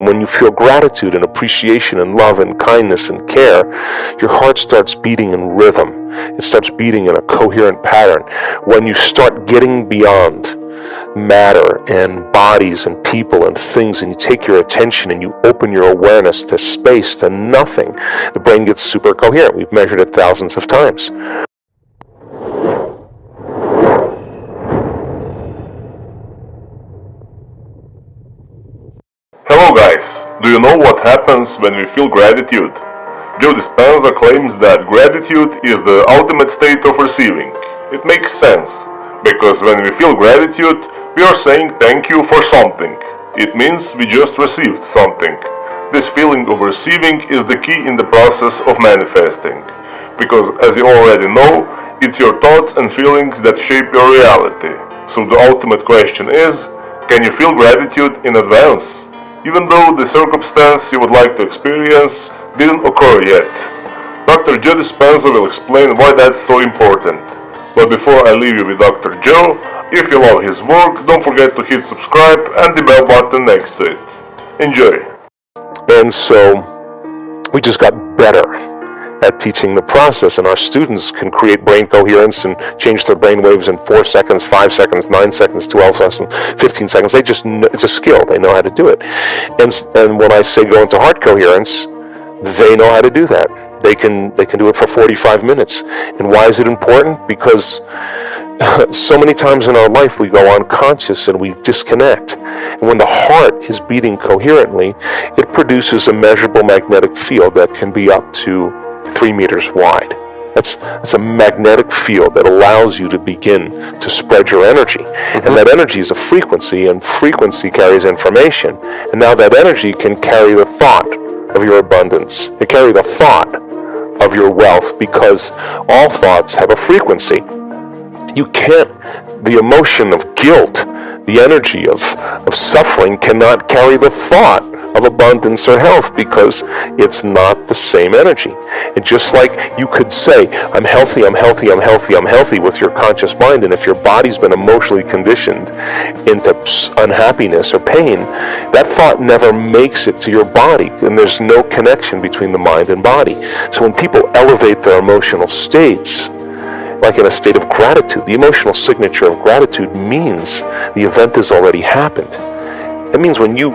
When you feel gratitude and appreciation and love and kindness and care, your heart starts beating in rhythm. It starts beating in a coherent pattern. When you start getting beyond matter and bodies and people and things, and you take your attention and you open your awareness to space, to nothing, the brain gets super coherent. We've measured it thousands of times. Hello guys, do you know what happens when we feel gratitude? Joe Dispenza claims that gratitude is the ultimate state of receiving. It makes sense, because when we feel gratitude, we are saying thank you for something. It means we just received something. This feeling of receiving is the key in the process of manifesting, because as you already know, it's your thoughts and feelings that shape your reality. So the ultimate question is, can you feel gratitude in advance? Even though the circumstance you would like to experience didn't occur yet. Dr. Joe Dispenza will explain why that's so important. But before I leave you with Dr. Joe, if you love his work, don't forget to hit subscribe and the bell button next to it. Enjoy! And so we just got better at teaching the process, and our students can create brain coherence and change their brain waves in 4 seconds, 5 seconds, 9 seconds, 12 seconds, 15 seconds. They just know, it's a skill. They know how to do it. And when I say go into heart coherence, they know how to do that. They can do it for 45 minutes. And why is it important? Because so many times in our life we go unconscious and we disconnect. And when the heart is beating coherently, it produces a measurable magnetic field that can be up to 3 meters wide. That's a magnetic field that allows you to begin to spread your energy. And that energy is a frequency, and frequency carries information. And now that energy can carry the thought of your abundance. It carry the thought of your wealth, because all thoughts have a frequency. You can't, the emotion of guilt, the energy of suffering cannot carry the thought of abundance or health, because it's not the same energy. And just like you could say, I'm healthy, I'm healthy, I'm healthy, I'm healthy with your conscious mind, and if your body's been emotionally conditioned into unhappiness or pain, that thought never makes it to your body, and there's no connection between the mind and body. So when people elevate their emotional states, like in a state of gratitude, the emotional signature of gratitude means the event has already happened. That means when you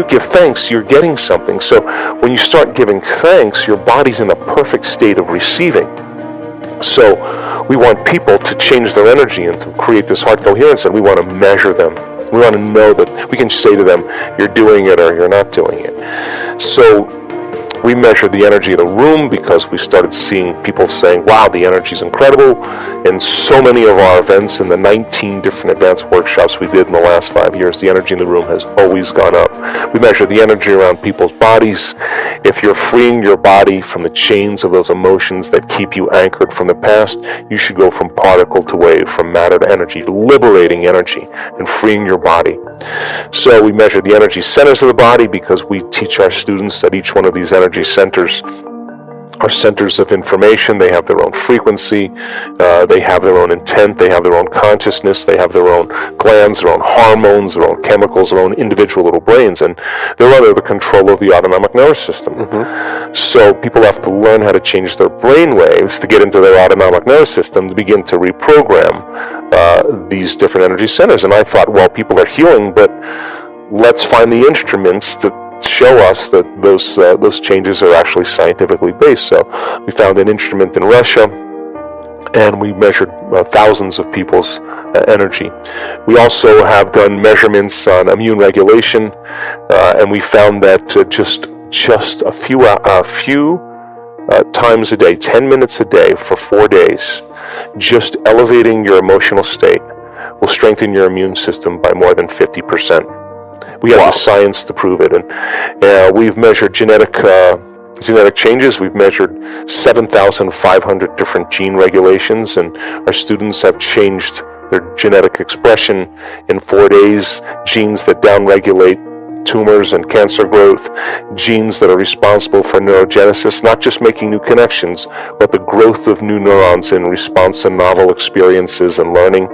give thanks, you're getting something. So when you start giving thanks, your body's in a perfect state of receiving. So we want people to change their energy and to create this heart coherence, and we want to measure them. We want to know that we can say to them, you're doing it or you're not doing it. So we measured the energy of the room, because we started seeing people saying, wow, the energy is incredible. And so many of our events, in the 19 different advanced workshops we did in the last 5 years, the energy in the room has always gone up. We measure the energy around people's bodies. If you're freeing your body from the chains of those emotions that keep you anchored from the past, you should go from particle to wave, from matter to energy, liberating energy and freeing your body. So we measure the energy centers of the body, because we teach our students that each one of these energy centers are centers of information. They have their own frequency, they have their own intent, they have their own consciousness, they have their own glands, their own hormones, their own chemicals, their own individual little brains, and they're under the control of the autonomic nervous system. So people have to learn how to change their brain waves to get into their autonomic nervous system to begin to reprogram these different energy centers. And I thought, well, people are healing, but let's find the instruments that show us that those changes are actually scientifically based. So we found an instrument in Russia, and we measured thousands of people's energy. We also have done measurements on immune regulation, and we found that just a few times a day, 10 minutes a day for 4 days, just elevating your emotional state will strengthen your immune system by more than 50%. We have the science to prove it, and we've measured genetic changes. We've measured 7,500 different gene regulations, and our students have changed their genetic expression in 4 days. Genes that downregulate tumors and cancer growth, genes that are responsible for neurogenesis, not just making new connections, but the growth of new neurons in response to novel experiences and learning.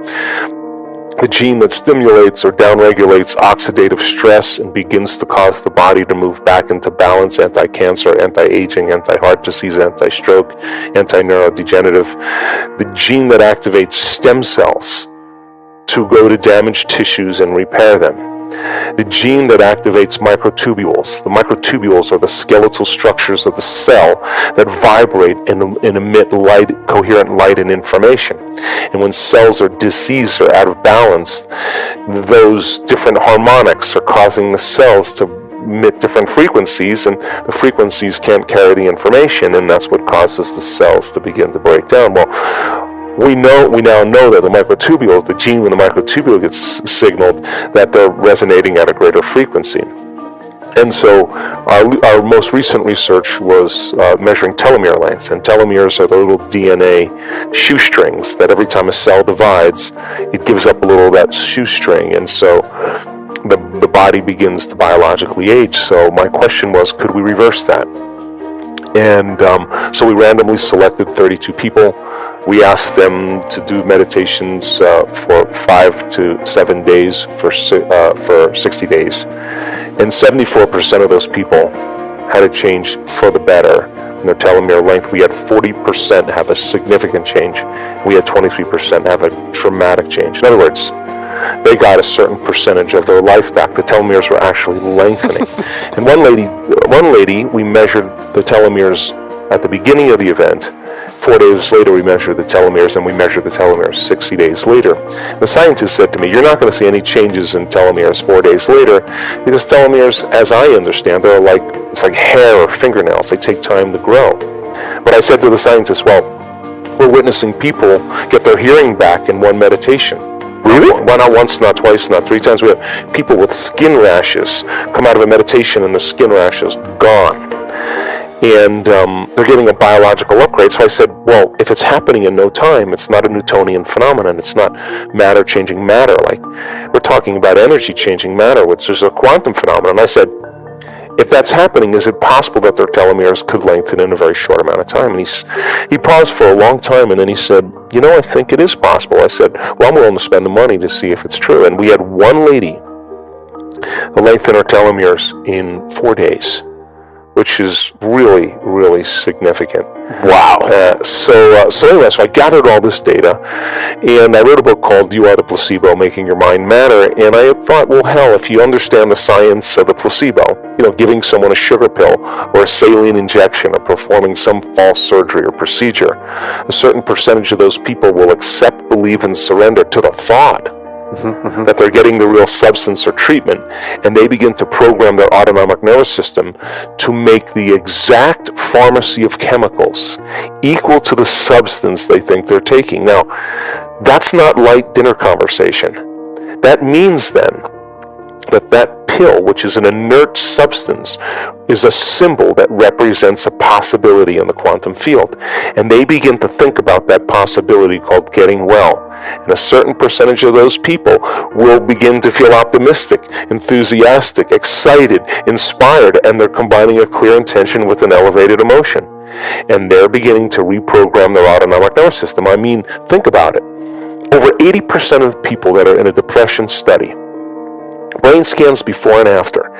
the gene that stimulates or downregulates oxidative stress and begins to cause the body to move back into balance, anti-cancer, anti-aging, anti-heart disease, anti-stroke, anti-neurodegenerative. The gene that activates stem cells to go to damaged tissues and repair them. The gene that activates microtubules. The microtubules are the skeletal structures of the cell that vibrate and emit light, coherent light and information. And when cells are diseased or out of balance, those different harmonics are causing the cells to emit different frequencies, and the frequencies can't carry the information, and that's what causes the cells to begin to break down. Well, we now know that the microtubules, the gene when the microtubule gets signaled, that they're resonating at a greater frequency. And so our most recent research was measuring telomere lengths, and telomeres are the little DNA shoestrings that every time a cell divides, it gives up a little of that shoestring, and so the body begins to biologically age. So my question was, could we reverse that? And so we randomly selected 32 people. We asked them to do meditations for 5 to 7 days for 60 days. And 74% of those people had a change for the better in their telomere length. We had 40% have a significant change. We had 23% have a dramatic change. In other words, they got a certain percentage of their life back. The telomeres were actually lengthening. And one lady, we measured the telomeres at the beginning of the event. 4 days later, we measured the telomeres, and we measured the telomeres 60 days later. The scientist said to me, you're not going to see any changes in telomeres 4 days later, because telomeres, as I understand, are it's like hair or fingernails. They take time to grow. But I said to the scientist, well, we're witnessing people get their hearing back in one meditation. Really? Well, not once, not twice, not 3 times. We have people with skin rashes come out of a meditation and the skin rash is gone. And they're getting a biological upgrade. So I said, well, if it's happening in no time, it's not a Newtonian phenomenon. It's not matter changing matter. Like, we're talking about energy changing matter, which is a quantum phenomenon. I said, if that's happening, is it possible that their telomeres could lengthen in a very short amount of time? And he paused for a long time, and then he said, I think it is possible. I said, well, I'm willing to spend the money to see if it's true. And we had one lady lengthen her telomeres in 4 days, which is really, really significant. Wow. So anyway, so I gathered all this data, and I wrote a book called You Are the Placebo, Making Your Mind Matter, and I thought, well, hell, if you understand the science of the placebo, giving someone a sugar pill or a saline injection or performing some false surgery or procedure, a certain percentage of those people will accept, believe, and surrender to the thought that they're getting the real substance or treatment, and they begin to program their autonomic nervous system to make the exact pharmacy of chemicals equal to the substance they think they're taking. Now, that's not light dinner conversation. That means then that pill, which is an inert substance, is a symbol that represents a possibility in the quantum field. And they begin to think about that possibility called getting well. And a certain percentage of those people will begin to feel optimistic, enthusiastic, excited, inspired, and they're combining a clear intention with an elevated emotion. And they're beginning to reprogram their autonomic nervous system. I mean, think about it. Over 80% of people that are in a depression study, brain scans before and after,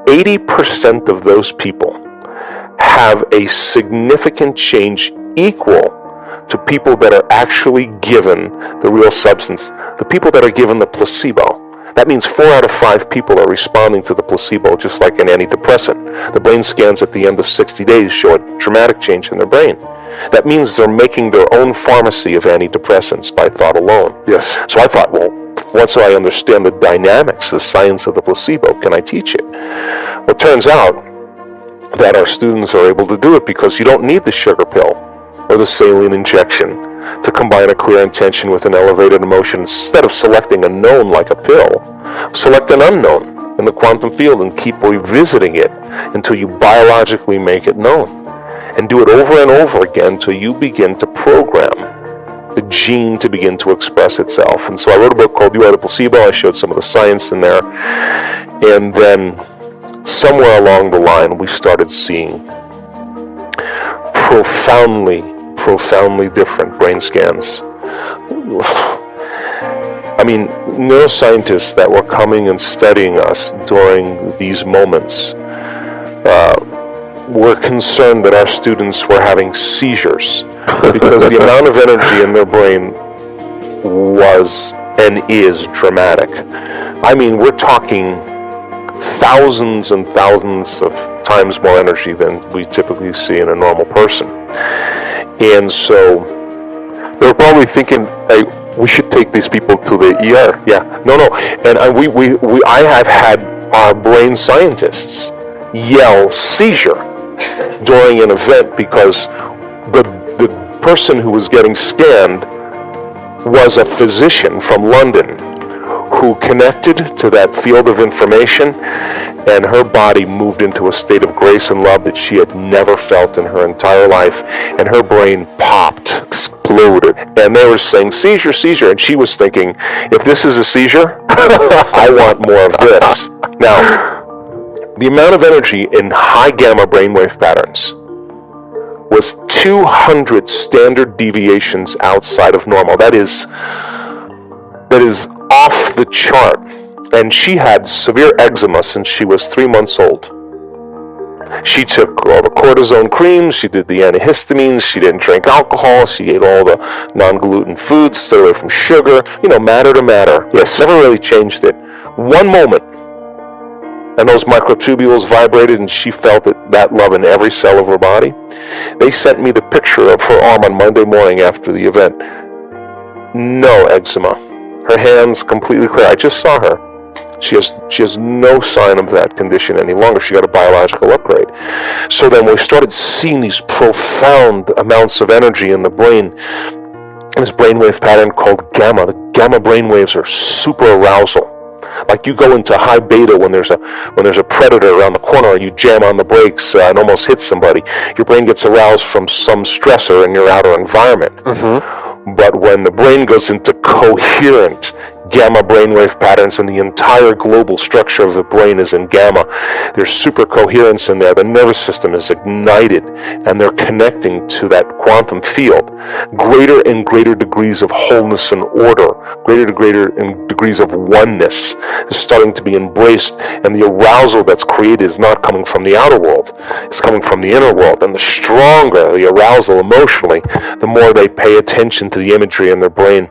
80% of those people have a significant change equal to people that are actually given the real substance. The people that are given the placebo, that means 4 out of 5 people are responding to the placebo just like an antidepressant. The brain scans at the end of 60 days show a dramatic change in their brain. That means they're making their own pharmacy of antidepressants by thought alone. Yes. So I thought, well, once I understand the dynamics, the science of the placebo, can I teach it? Well, it turns out that our students are able to do it because you don't need the sugar pill or the saline injection to combine a clear intention with an elevated emotion. Instead of selecting a known like a pill, select an unknown in the quantum field and keep revisiting it until you biologically make it known. And do it over and over again until you begin to program the gene to begin to express itself. And so I wrote a book called You Are the Placebo. I showed some of the science in there. And then somewhere along the line, we started seeing profoundly different brain scans. I mean, neuroscientists that were coming and studying us during these moments were concerned that our students were having seizures because the amount of energy in their brain was and is dramatic. I mean, we're talking thousands and thousands of times more energy than we typically see in a normal person. And so They're probably thinking, hey, we should take these people to the ER. yeah, no, and I have had our brain scientists yell seizure during an event because the person who was getting scanned was a physician from London who connected to that field of information, and her body moved into a state of grace and love that she had never felt in her entire life, and her brain popped, exploded, and they were saying seizure, seizure, and she was thinking, if this is a seizure, I want more of this. Now, the amount of energy in high gamma brainwave patterns was 200 standard deviations outside of normal. That is off the chart. And she had severe eczema since she was 3 months old. She took all the cortisone creams, she did the antihistamines, she didn't drink alcohol, she ate all the non-gluten foods, stayed away from sugar, matter to matter. Yes, never really changed it. One moment, and those microtubules vibrated, and she felt that love in every cell of her body. They sent me the picture of her arm on Monday morning after the event. No eczema. Her hands completely clear. I just saw her. She has no sign of that condition any longer. She got a biological upgrade. So then we started seeing these profound amounts of energy in the brain, this brainwave pattern called gamma. The gamma brainwaves are super arousal. Like you go into high beta when there's a predator around the corner and you jam on the brakes and almost hit somebody. Your brain gets aroused from some stressor in your outer environment. Mm-hmm. But when the brain goes into coherent gamma brainwave patterns and the entire global structure of the brain is in gamma, there's super coherence in there. The nervous system is ignited and they're connecting to that quantum field. Greater and greater degrees of wholeness and order, greater degrees of oneness is starting to be embraced, and the arousal that's created is not coming from the outer world, it's coming from the inner world. And the stronger the arousal emotionally, the more they pay attention to the imagery in their brain.